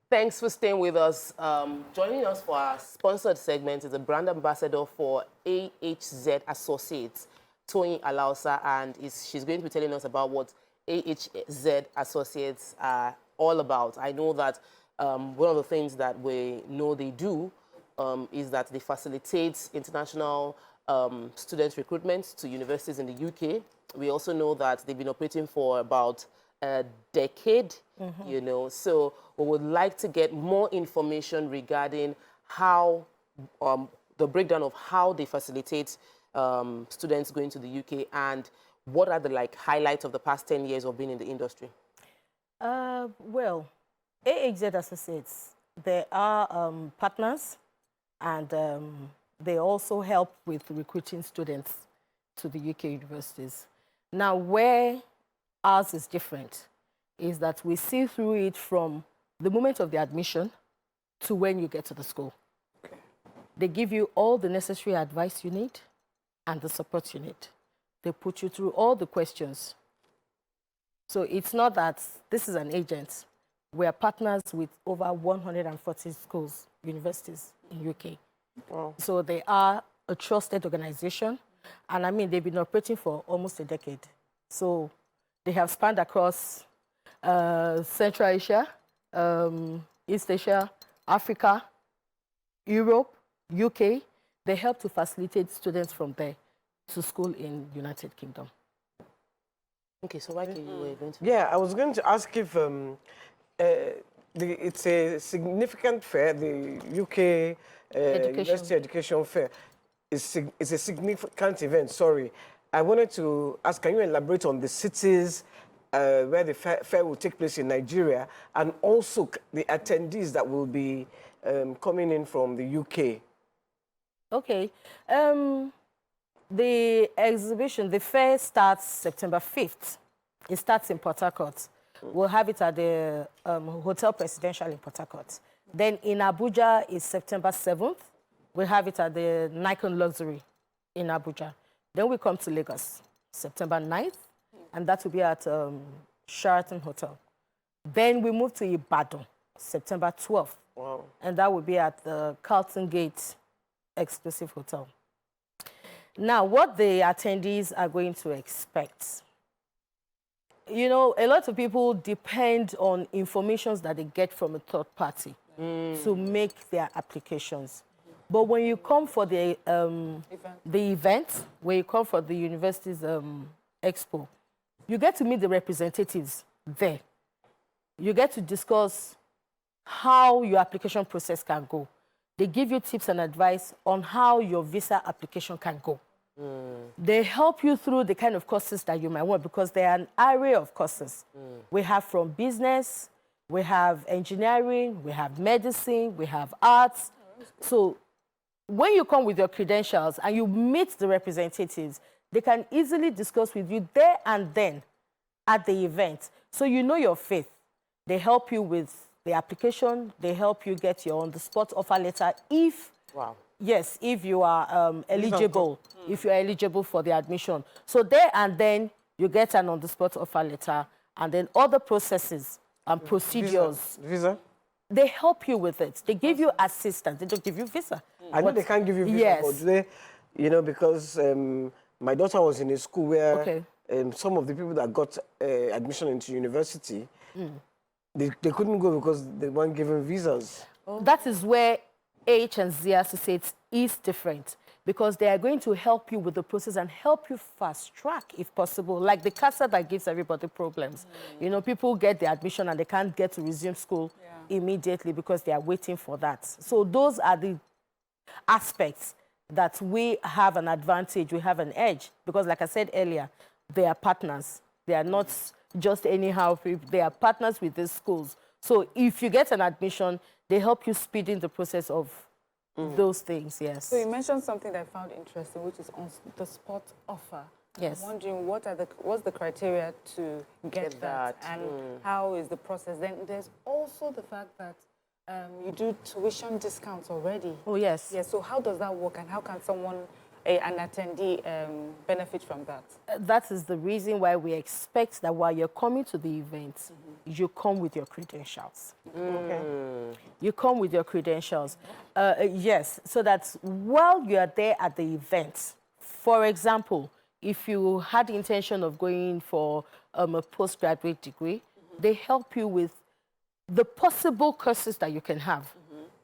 Thanks for staying with us. Joining us for our sponsored segment is a brand ambassador for AHZ Associates, Toyin Alausa, and she's going to be telling us about what AHZ Associates are all about. I know that one of the things that we know they do is that they facilitate international student recruitment to universities in the UK. We also know that they've been operating for about a decade, you know, so we would like to get more information regarding how, the breakdown of how they facilitate students going to the UK and what are the highlights of the past 10 years of being in the industry. Well, AHZ Associates, they are partners and they also help with recruiting students to the UK universities. Now, where ours is different is that we see through it from the moment of the admission to when you get to the school. Okay. They give you all the necessary advice you need and the support you need. They put you through all the questions. So it's not that this is an agent. We are partners with over 140 schools, universities in UK. Wow. So they are a trusted organization. And I mean, they've been operating for almost a decade. So they have spanned across Central Asia, East Asia, Africa, Europe, UK. They help to facilitate students from there to school in United Kingdom. Okay, so why you were going to... Yeah, I was going to ask if it's a significant fair, the UK University Education Fair. It's a significant event, sorry. I wanted to ask, can you elaborate on the cities where the fair will take place in Nigeria and also the attendees that will be coming in from the UK? Okay. The exhibition, the fair starts September 5th. It starts in Port Harcourt. We'll have it at the Hotel Presidential in Port Harcourt. Then in Abuja is September 7th. We'll have it at the Nikon Luxury in Abuja. Then we come to Lagos, September 9th, and that will be at Sheraton Hotel. Then we move to Ibadan, September 12th. Wow. And that will be at the Carlton Gate Exclusive Hotel. Now, what the attendees are going to expect. You know, a lot of people depend on information that they get from a third party to make their applications. But when you come for the event, when you come for the university's expo, you get to meet the representatives there. You get to discuss how your application process can go. They give you tips and advice on how your visa application can go. They help you through the kind of courses that you might want because there are an array of courses. We have from business, we have engineering, we have medicine, we have arts. So when you come with your credentials and you meet the representatives, they can easily discuss with you there and then at the event. So you know your faith. They help you with the application. They help you get your on-the-spot offer letter if, yes, if you are eligible, if you're eligible for the admission. So there and then you get an on-the-spot offer letter and then other processes and procedures. Visa? They help you with it. They give you assistance. They don't give you visa. I know they can't give you visa, yes. but they, you know, because my daughter was in a school where some of the people that got admission into university, they couldn't go because they weren't given visas. That is where AHZ Associates is different because they are going to help you with the process and help you fast track if possible. Like the CASA that gives everybody problems. You know, people get the admission and they can't get to resume school immediately because they are waiting for that. So those are the aspects that we have an advantage, we have an edge. Because like I said earlier, they are partners. They are not just anyhow people. They are partners with these schools. So if you get an admission, they help you speed in the process of those things, yes. So you mentioned something that I found interesting, which is on the spot offer. Yes. I'm wondering what's the criteria to get that and how is the process? Then there's also the fact that you do tuition discounts already. Oh, yes. Yes, so how does that work and how can someone an attendee benefit from that? That is the reason why we expect that while you're coming to the event, you come with your credentials. Okay. You come with your credentials. Yes, so that while you are there at the event, for example, if you had the intention of going for a postgraduate degree, they help you with the possible courses that you can have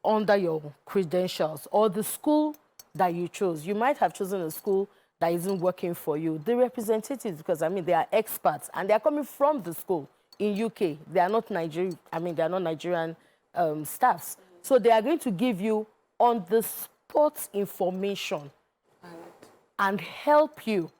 under your credentials or the school that you chose. You might have chosen a school that isn't working for you. The representatives, because I mean, they are experts and they are coming from the school in UK. They are not Nigerian, they are not Nigerian staffs. So they are going to give you on the spot information and help you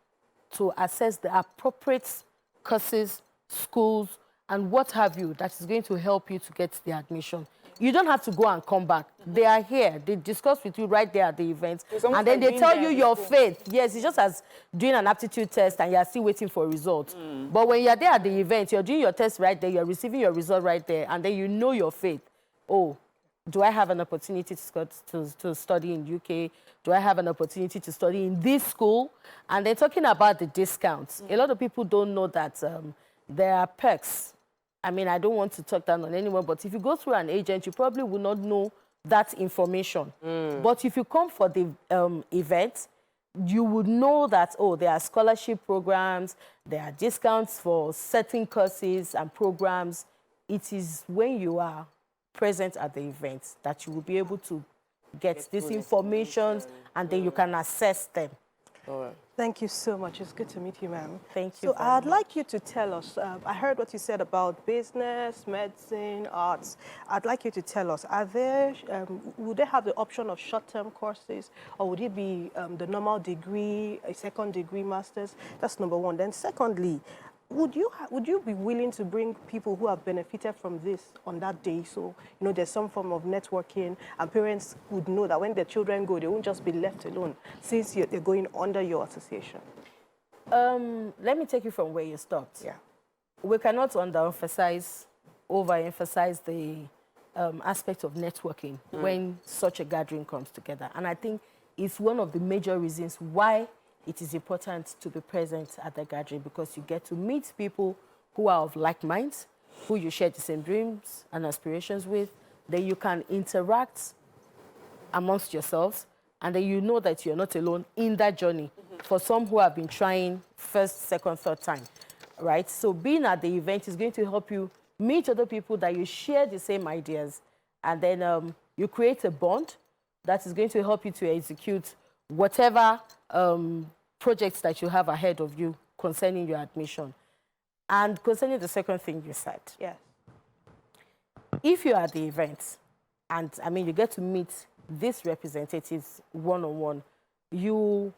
to assess the appropriate courses, schools, and what have you that is going to help you to get the admission. You don't have to go and come back. They are here. They discuss with you right there at the event. And then they tell you your faith. Yes, it's just as doing an aptitude test and you're still waiting for results. But when you're there at the event, you're doing your test right there, you're receiving your result right there, and then you know your faith. Oh, do I have an opportunity to study in UK? Do I have an opportunity to study in this school? And they're talking about the discounts. A lot of people don't know that there are perks. I mean, I don't want to talk down on anyone, but if you go through an agent, you probably will not know that information. But if you come for the event, you would know that, oh, there are scholarship programs, there are discounts for certain courses and programs. It is when you are present at the event that you will be able to get this information and then you can assess them. All right. Thank you so much. It's good to meet you, ma'am. Thank you. So I'd like you to tell us, I heard what you said about business, medicine, arts. I'd like you to tell us, are there, would they have the option of short-term courses, or would it be the normal degree, a second degree master's? That's number one. Then secondly, would you be willing to bring people who have benefited from this on that day? So, you know, there's some form of networking, and parents would know that when their children go, they won't just be left alone since they're going under your association. Let me take you from where you stopped. Yeah. We cannot overemphasize the aspect of networking when such a gathering comes together. And I think it's one of the major reasons why it is important to be present at the gathering, because you get to meet people who are of like minds, who you share the same dreams and aspirations with. Then you can interact amongst yourselves, and then you know that you're not alone in that journey. For some who have been trying first, second, third time, right? So being at the event is going to help you meet other people that you share the same ideas, and then you create a bond that is going to help you to execute whatever projects that you have ahead of you concerning your admission. And concerning the second thing you said, Yes. if you're at the event, and I mean, you get to meet these representatives one-on-one, you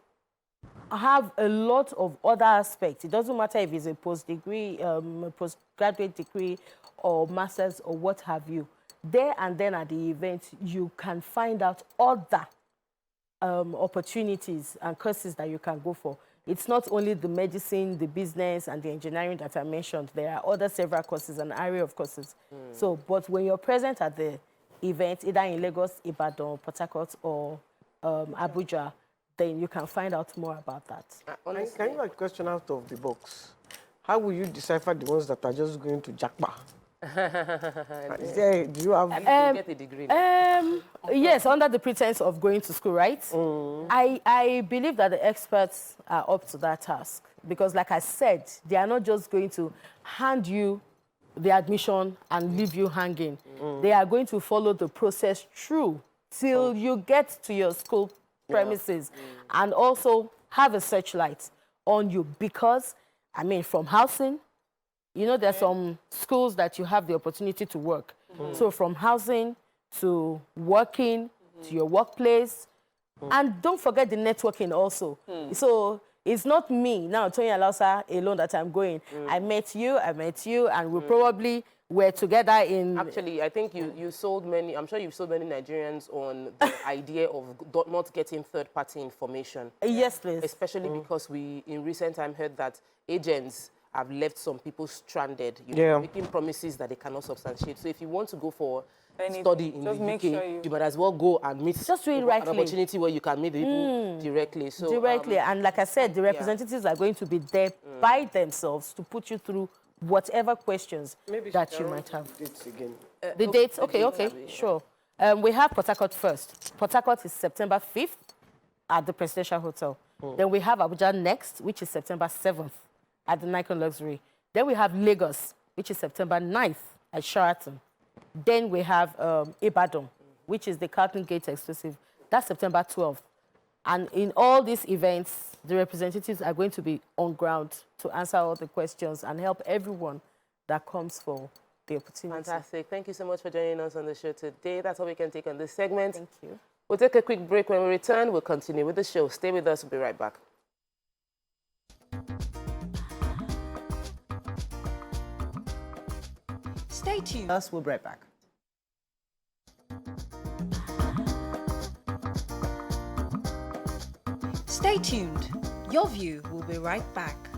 have a lot of other aspects. It doesn't matter if it's a post-degree, a postgraduate degree, or master's, or what have you. There and then at the event, you can find out other opportunities and courses that you can go for. It's not only the medicine, the business, and the engineering that I mentioned. There are other several courses, an array of courses. So, but when you're present at the event, either in Lagos, Ibadan, Port Harcourt, or Abuja, then you can find out more about that. Can you ask a question out of the box? How will you decipher the ones that are just going to Jakba? Do you have... get a degree. Yes, under the pretense of going to school, right? I believe that the experts are up to that task, because like I said, they are not just going to hand you the admission and leave you hanging. They are going to follow the process through till you get to your school premises, and also have a searchlight on you, because, I mean, from housing, you know, there's some schools that you have the opportunity to work. So from housing to working to your workplace. And don't forget the networking also. So it's not me, now, Toyin Alausa alone, that I'm going. I met you, and we probably were together in... Actually, I think you sold many, I'm sure you've sold many Nigerians on the idea of not getting third-party information. Yes, please. Especially because we, in recent time, heard that agents have left some people stranded, Yeah. making promises that they cannot substantiate. So if you want to go for Anything, study in just the make UK, sure you might as well go and meet Just do it an rightly. opportunity where you can meet the people directly. So, Directly. And like I said, the representatives are going to be there by themselves to put you through whatever questions that you might have. Dates again. The dates? Okay, sure. We have Port Harcourt first. Port Harcourt is September 5th at the Presidential Hotel. Then we have Abuja next, which is September 7th at the Nikon Luxury. Then we have Lagos, which is September 9th at Sheraton. Then we have Ibadan, which is the Carlton Gate exclusive. That's September 12th. And in all these events, the representatives are going to be on ground to answer all the questions and help everyone that comes for the opportunity. Fantastic. Thank you so much for joining us on the show today. That's all we can take on this segment. Thank you. We'll take a quick break. When we return, we'll continue with the show. Stay with us. We'll be right back. Stay tuned. We'll be right back. Stay tuned. Your View will be right back.